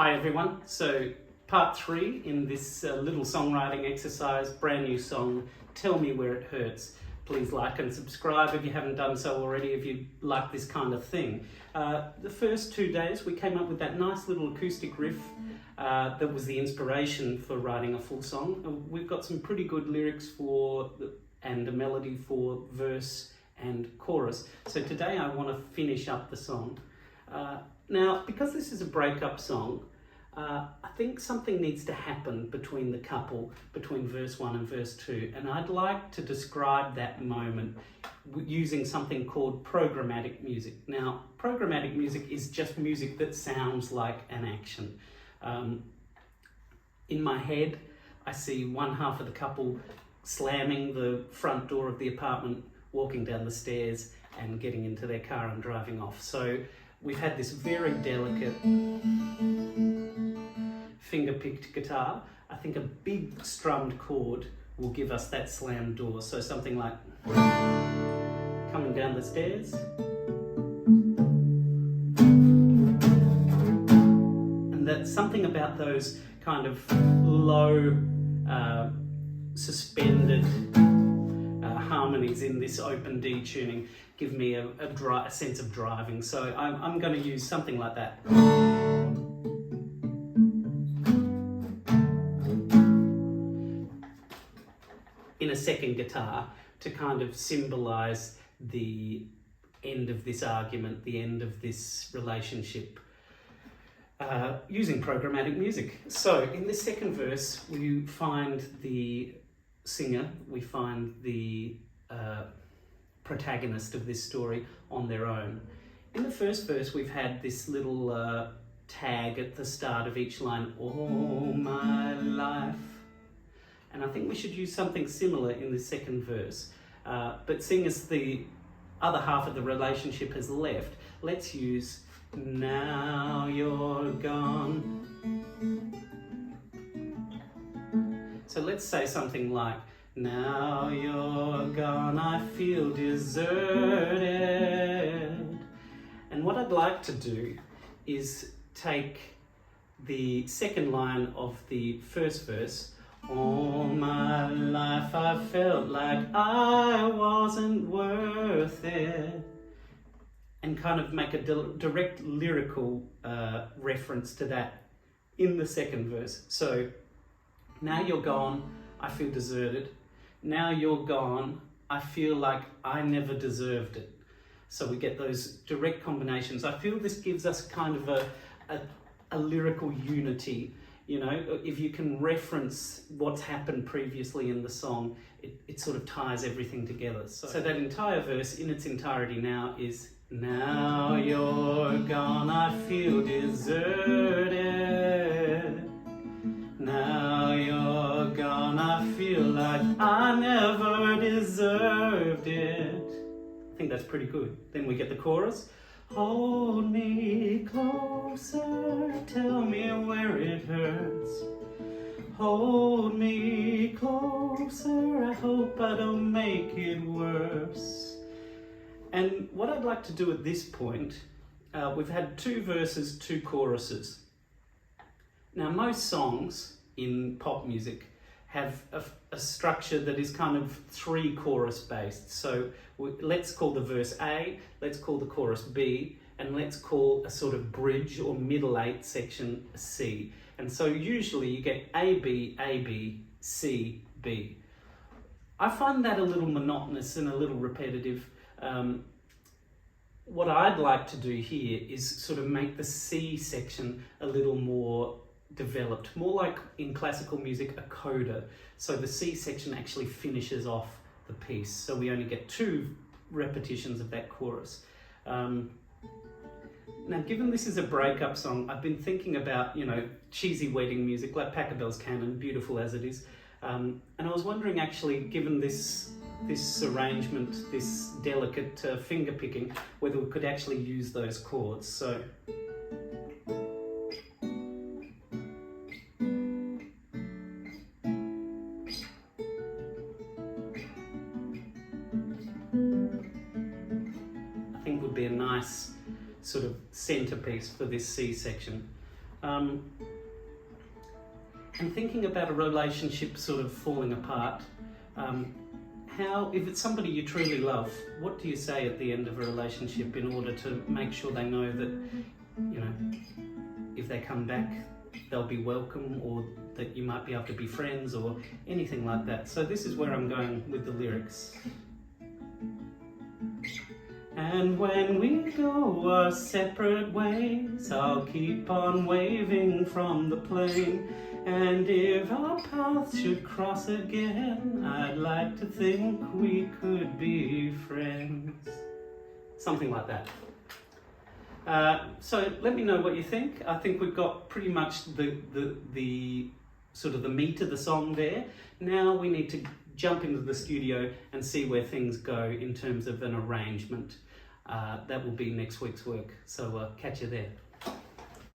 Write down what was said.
Hi everyone, so part 3 in this little songwriting exercise, brand new song, Tell Me Where It Hurts. Please like and subscribe if you haven't done so already, if you like this kind of thing. The first 2 days we came up with that nice little acoustic riff that was the inspiration for writing a full song. We've got some pretty good lyrics and a melody for verse and chorus. So today I want to finish up the song. Now, because this is a breakup song, I think something needs to happen between the couple, between verse 1 and verse 2, and I'd like to describe that moment using something called programmatic music. Now, programmatic music is just music that sounds like an action. In my head, I see one half of the couple slamming the front door of the apartment, walking down the stairs and getting into their car and driving off. So we've had this very delicate finger-picked guitar. I think a big strummed chord will give us that slammed door. So something like coming down the stairs. And that's something about those kind of low, suspended harmonies in this open D tuning give me a sense of driving. So I'm going to use something like that. In a second guitar to kind of symbolize the end of this argument, the end of this relationship, using programmatic music. So in this second verse, we find the singer, we find the protagonist of this story on their own. In the first verse, we've had this little tag at the start of each line, all my life. And I think we should use something similar in the second verse. But seeing as the other half of the relationship has left, let's use now you're gone. So let's say something like, now you're gone, I feel deserted. And what I'd like to do is take the second line of the first verse, all my life I felt like I wasn't worth it, and kind of make a direct lyrical reference to that in the second verse. So, now you're gone, I feel deserted. Now you're gone, I feel like I never deserved it. So we get those direct combinations. I feel this gives us kind of a lyrical unity. You know, if you can reference what's happened previously in the song, it sort of ties everything together. So that entire verse in its entirety now is, now you're gone, I feel deserted. Now you're gone, I feel like I never deserved it. I think that's pretty good. Then we get the chorus. Hold me closer, tell me where it hurts. Hold me closer, I hope I don't make it worse. And what I'd like to do at this point, we've had 2 verses, 2 choruses. Now most songs in pop music have a structure that is kind of 3 chorus based. So let's call the verse A, let's call the chorus B, and let's call a sort of bridge or middle 8 section a C. And so usually you get A, B, A, B, C, B. I find that a little monotonous and a little repetitive. What I'd like to do here is sort of make the C section a little more developed, more like in classical music a coda. So the C section actually finishes off the piece, so we only get 2 repetitions of that chorus. Now, given this is a breakup song, I've been thinking about, you know, cheesy wedding music like Pachelbel's Canon, beautiful as it is, and I was wondering actually, given this arrangement, this delicate finger picking, whether we could actually use those chords. So I think would be a nice sort of centerpiece for this C section. And thinking about a relationship sort of falling apart, if it's somebody you truly love, what do you say at the end of a relationship in order to make sure they know that, you know, if they come back, they'll be welcome, or that you might be able to be friends, or anything like that. So this is where I'm going with the lyrics. And when we go our separate ways, I'll keep on waving from the plane. And if our paths should cross again, I'd like to think we could be friends. Something like that. So let me know what you think. I think we've got pretty much the sort of the meat of the song there. Now we need to jump into the studio and see where things go in terms of an arrangement. That will be next week's work. So catch you there.